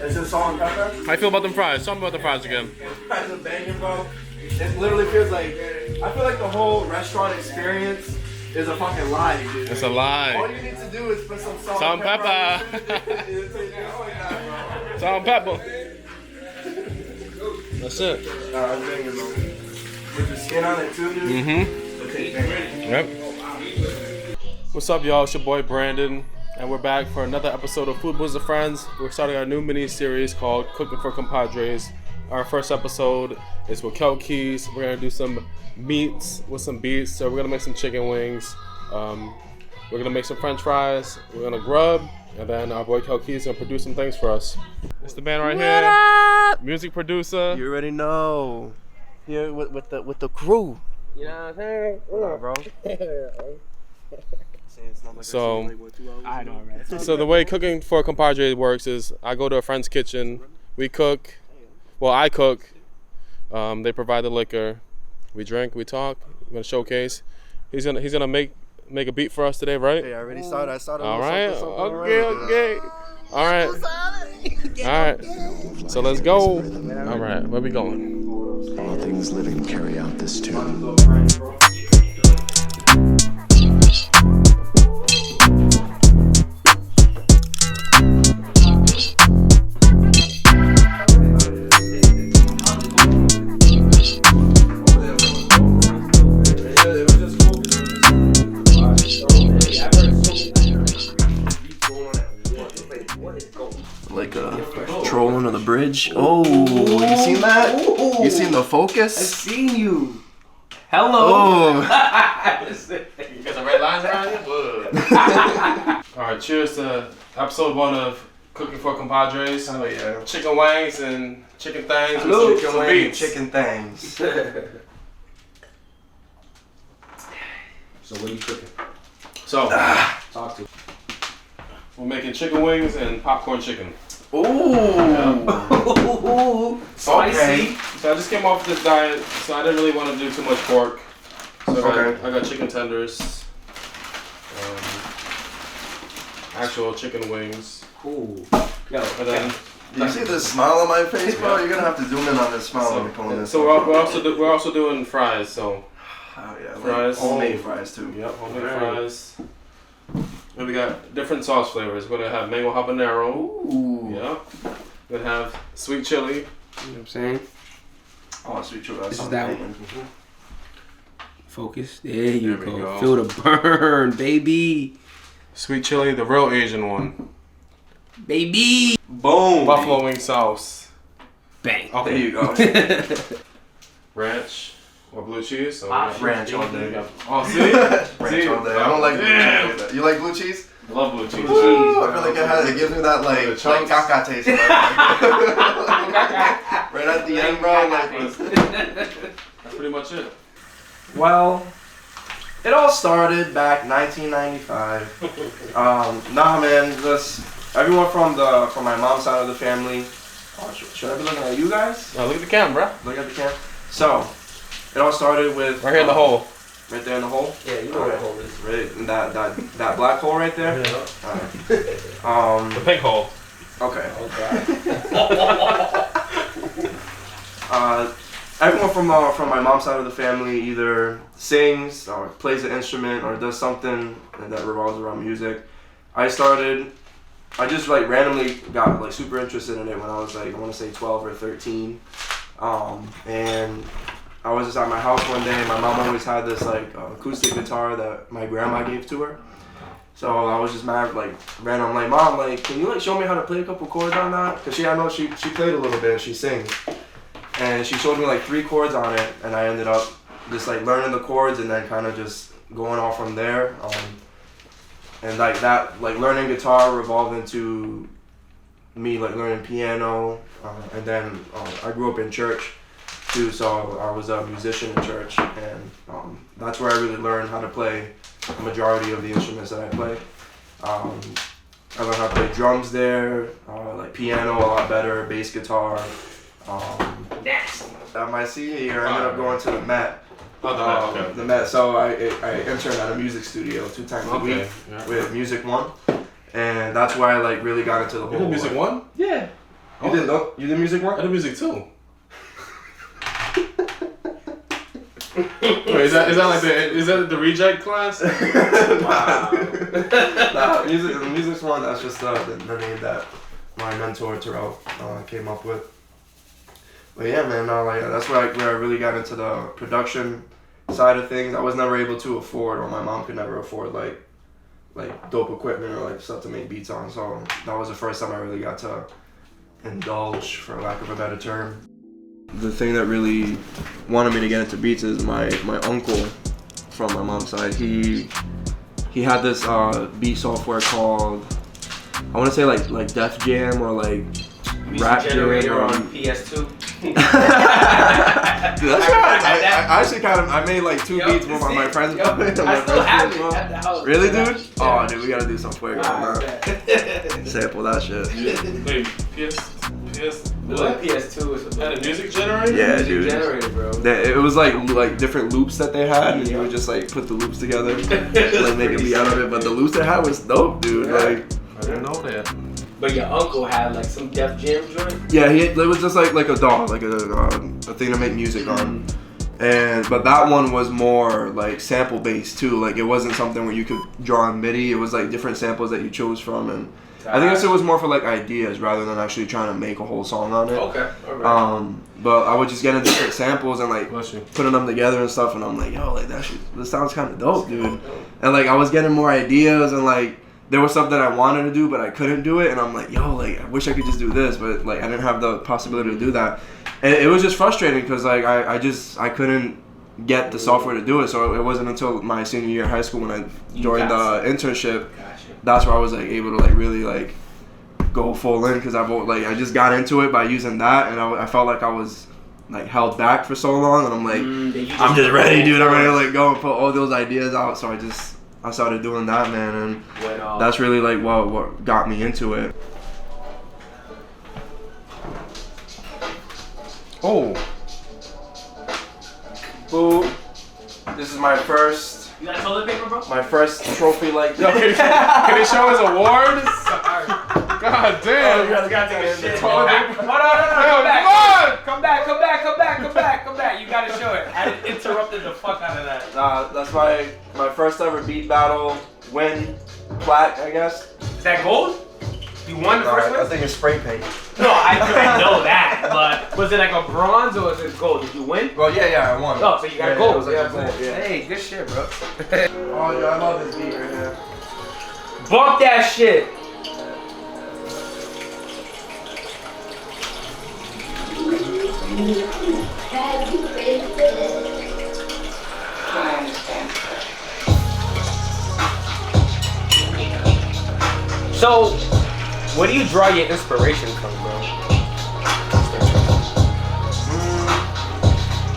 It's just salt and pepper. How you feel about them fries? Tell me about the fries again. Fries are banging, bro. It literally feels like, I feel like the whole restaurant experience is a fucking lie, dude. It's a lie. All you need to do is put some salt and pepper. Salt and pepper. That's it. I'm banging, bro. With the skin on it too, dude. Mm-hmm. Yep. What's up, y'all? It's your boy Brandon, and we're back for another episode of Food Booze and Friends. We're starting our new mini-series called Cooking for Compadres. Our first episode is with KelKeyz. We're gonna do some meats with some beets. So we're gonna make some chicken wings. We're gonna make some French fries. We're gonna grub, and then our boy KelKeyz is gonna produce some things for us. It's the man right here. Up? Music producer. You already know. Here with the crew. You know what I'm saying? What up, bro? So, I know, right? so the way Cooking for Compadres works is I go to a friend's kitchen. We cook. Well, I cook. They provide the liquor. We drink. We talk. We're gonna showcase. He's gonna make a beat for us today, right? Hey, I already started. I started. All right. Something Okay. All right. All right. So let's go. All right. Where we going? All things living carry out this tune. Like a trolling on the bridge. Oh, you seen that? You seen the focus? I've seen you. Hello. Oh. You got some red lines around you? All right. Cheers to episode 1 of Cooking for Compadres. Oh yeah. Chicken wings and chicken things. Hello. With some beets. Chicken things. So what are you cooking? So Talk to me. we're making chicken wings and popcorn chicken. Ooh. Spicy. Okay. So I just came off this diet, so I didn't really want to do too much pork. So I got chicken tenders, actual chicken wings, Cool. Yo, and then You see the smile on my face, bro? You're gonna have to zoom in on this smile when you're pulling this. so we're also doing fries. So Oh yeah, fries. like homemade fries too. yep, homemade Right. fries. And we got different sauce flavors. We're gonna have mango habanero. Ooh. Yeah. We're gonna have sweet chili. you know what I'm saying? Oh, sweet chili. This is That's that something. Focus. There you There we go. go. Feel the burn, baby. Sweet chili, the real Asian one. Baby. Boom. Buffalo wing sauce. Bang. There you go. Ranch or blue cheese. So Ranch all day. Oh, see? Ranch all day. I don't like blue cheese. You like blue cheese? I love blue cheese. Ooh, I feel like it gives me that The like chunks. caca taste. Right at the end, bro. Like, That's pretty much it. well, it all started back 1995. Nah, man, just everyone from my mom's side of the family. Oh, should I be looking at you guys? Now look at the camera. Look at the camera. So, it all started with Right here in the hole. Right there in the hole. Yeah, you know what hole is. Right in that black hole right there. Alright. The pink hole. Okay. Oh, Everyone from my mom's side of the family either sings or plays an instrument or does something that revolves around music. I just like randomly got like super interested in it when I was like, I want to say 12 or 13. And I was just at my house one day. My mom always had this like acoustic guitar that my grandma gave to her. So I was just mad, like random, like, Mom, like, can you like show me how to play a couple chords on that? Cause I know she played a little bit and she sings. And she showed me like 3 chords on it, and I ended up just like learning the chords and then kind of just going off from there. And like that, like learning guitar revolved into me like learning piano, and then I grew up in church too, so I was a musician in church, and that's where I really learned how to play the majority of the instruments that I play. I learned how to play drums there, like piano a lot better, bass guitar. At my senior year, I ended up going to the Met. Okay. The Met. So I interned at a music studio 2 times a week with Music One, and that's where I like really got into the whole. Music One? yeah. You did music work? I did music too. Wait, is that the reject class? Wow. Nah, music's one. That's just the name that my mentor Terrell came up with. But yeah, man, that's where I really got into the production side of things. I was never able to afford, or my mom could never afford like dope equipment or like stuff to make beats on. So that was the first time I really got to indulge, for lack of a better term. The thing that really wanted me to get into beats is my uncle from my mom's side. He had this beat software called, I want to say like Def Jam or like Rap generator Jam. on PS2. Dude, that's right. I actually I made like 2 beats with my friends. I still have it at the house. Really, dude? Oh, dude, we gotta do some fuego on that. Sample that shit. Wait, PS. What? PS2 is Had a music generator? Yeah, music dude. generator, bro. It was like different loops that they had, and you would just like put the loops together, like make a beat out of it. But the loops they had was dope, dude. Yeah. Like, I didn't know that. But your uncle had like some Def Jam joint? yeah, it was just like a DAW, like a thing to make music on. But that one was more like sample based too. Like it wasn't something where you could draw in MIDI. It was like different samples that you chose from, and I think it was more for like ideas rather than actually trying to make a whole song on it. Okay, alright. But I would just get into different samples and like Bless you. putting them together and stuff, and I'm like, yo, like this sounds kind of dope, dude. And like I was getting more ideas, and like there was stuff that I wanted to do but I couldn't do it, and I'm like, yo, like I wish I could just do this, but like I didn't have the possibility to do that, and it was just frustrating because like I couldn't get the software to do it. So it wasn't until my senior year of high school when I joined the internship, that's where I was like able to like really like go full in, because I just got into it by using that, and I felt like I was like held back for so long, and I'm like, I'm just ready, dude. I'm ready to like go and put all those ideas out. So I started doing that, man, and that's really like what got me into it. Oh. Boo. This is my first. You got toilet paper, bro? My first trophy like. Yo, can they show us awards? God damn. You gotta take a shit. Hold on, come back. Come back. You gotta show it. I interrupted the fuck out of that. That's my first ever beat battle win plaque, I guess. Is that gold? You won the first one? I think it's spray paint. No, I know that, but was it like a bronze or was it gold? Did you win? Well, yeah, I won. Oh, so you got gold. Yeah, gold. Yeah. Hey, good shit, bro. Oh, yeah, I love this beat right here. Bump that shit. So, where do you draw your inspiration from, bro?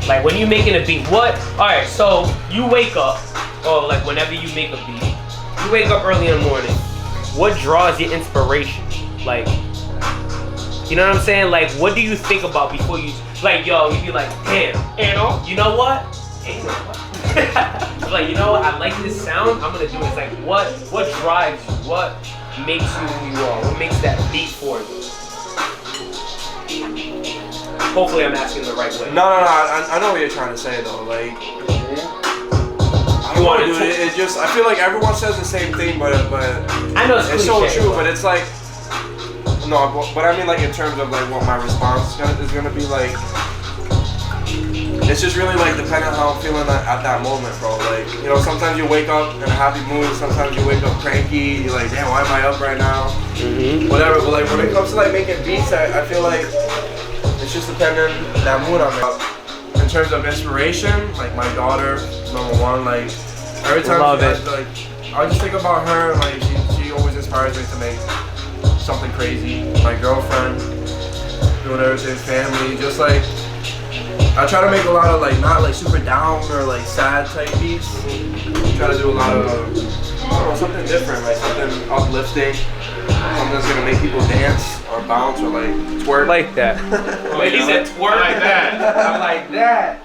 Like when you making a beat, what? Alright, so you wake up, or like whenever you make a beat, you wake up early in the morning. What draws your inspiration? Like, you know what I'm saying? Like, what do you think about before you, like, yo, you be like, damn, you know what? Like, you know what? I like this sound. I'm gonna do it. It's like, what drives you? What makes you who you are? What makes that beat for you? Hopefully, I'm asking the right way. No. I know what you're trying to say though. Like, I don't know, dude. It's just I feel like everyone says the same thing, but I know it's so cliche, true. But it's like, no, but I mean like in terms of like what my response is gonna be like. It's just really like depending on how I'm feeling at that moment, bro. Like, you know, sometimes you wake up in a happy mood, sometimes you wake up cranky, you're like, damn, why am I up right now? Whatever, but like when it comes to like making beats, I feel like it's just depending on that mood I'm in. In terms of inspiration, like my daughter, #1, like every time Love she it. has, like, I just think about her, like she always inspires me to make something crazy. My girlfriend, doing everything, family, just like, I try to make a lot of like not like super down or like sad type beats. Try to do a lot of I don't know, something different, like something uplifting, something that's gonna make people dance or bounce or like twerk. Like that. He said twerk. Like that. I like that.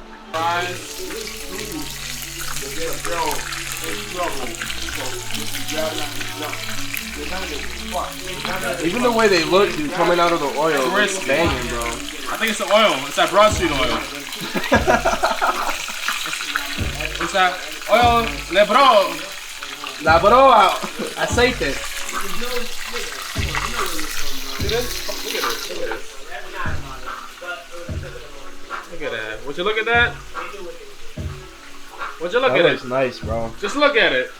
Even the way they look, dude, coming out of the oil, It's it's banging, bro. I think it's the oil. It's that Broad Street oil. It's that oil La broa, aceite. See this? Look at that. Would you look at that? Would you look That at looks it? nice, bro. Just look at it.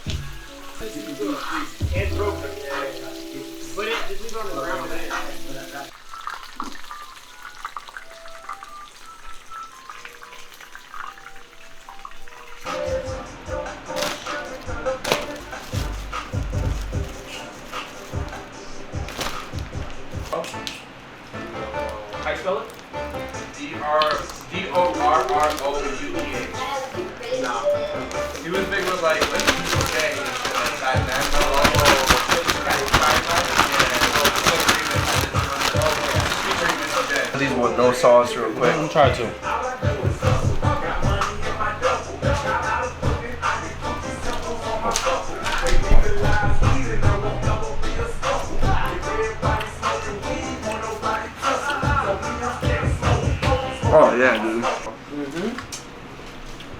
How you spell it? D-O-R-R-O-U-E-H. Nah. He was big with like okay, back then. These with no sauce real quick. Try to. Oh yeah, dude.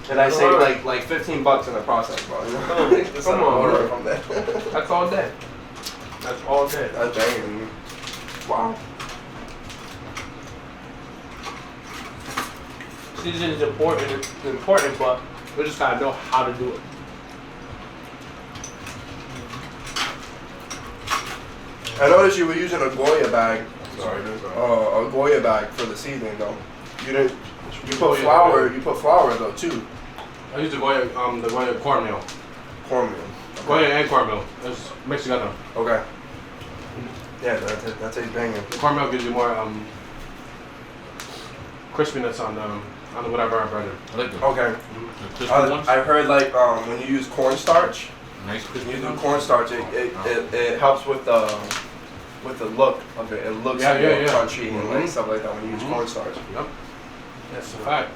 And I saved like $15 in the process, bro. Come on, order bro. from there. That's all day. That's all day. That's banging, dude. Wow. Seasoning is important, but we just gotta know how to do it. I noticed you were using a Goya bag. Sorry, dude. A Goya bag for the seasoning though. You didn't. You put flour. You put flour though too. I use the Goya cornmeal. Cornmeal. Goya and cornmeal. It's mixed together. Okay. Yeah, that tastes banging. The cornmeal gives you more crispiness on the whatever I bread. I like the Okay. crispy ones. I've heard like when you use cornstarch, Nice crispy you do ones. cornstarch. It helps with the look of it. It looks Yeah, more yeah. crunchy and like Mhm. stuff like that when you use cornstarch. Yep. That's a fact.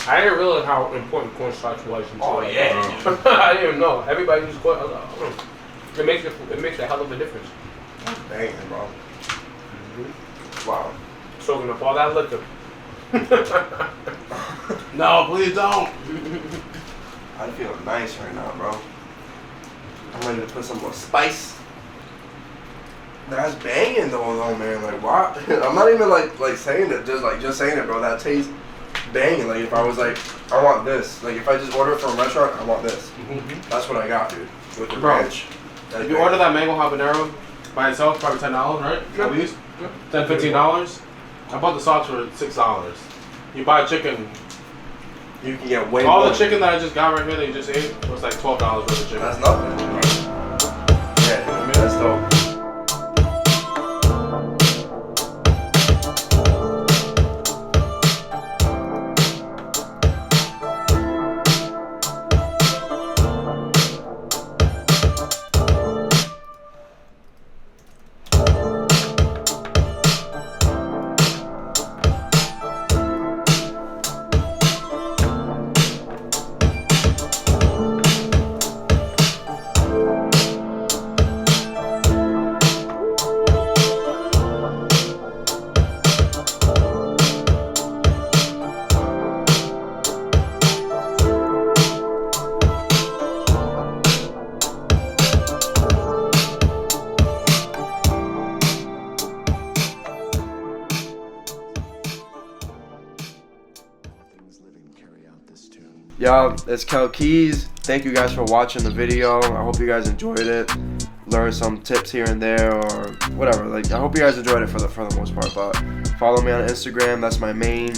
I didn't realize how important cornstarch was until Oh, yeah. I didn't even know. Everybody uses corn. It makes a hell of a difference. Banging, bro. Wow. Soaking up all that liquor. No, please don't. I feel nice right now, bro. I'm ready to put some more spice. That's banging though, man. Like, what? I'm not even like saying it, just saying it, bro. That tastes banging. Like, if I was like, I want this. Like, if I just order it from a restaurant, I want this. That's what I got, dude. With the Bro, ranch. That's If you banging. order that mango habanero by itself, probably $10, right? At least $10, $15. I bought the sauce for $6. You buy chicken. you can get way All more. the chicken that I just got right here that you just ate was like $12 worth of chicken. That's nothing. Yeah, dude. That's dope. Things living carry out this tune. Yo, it's KelKeyz. Thank you guys for watching the video. I hope you guys enjoyed it. Learned some tips here and there, or whatever. Like, I hope you guys enjoyed it for the most part. But follow me on Instagram. That's my main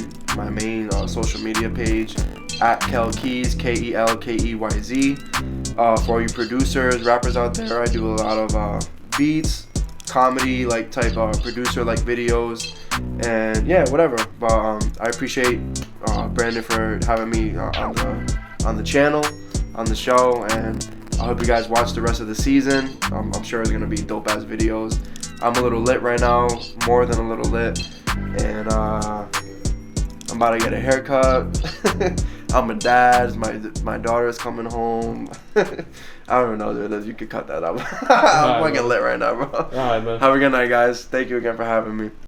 social media page at KelKeyz, KelKeyz. For all you producers, rappers out there, I do a lot of beats, comedy like type producer like videos, and yeah, whatever. But I appreciate Brandon for having me on the channel, on the show, and I hope you guys watch the rest of the season. I'm sure it's gonna be dope ass videos. I'm a little lit right now, more than a little lit, and I'm about to get a haircut. I'm a dad. My daughter's coming home. I don't know, dude. You could cut that out. I'm fucking lit right now, bro. All right, man. Have a good night, guys. Thank you again for having me.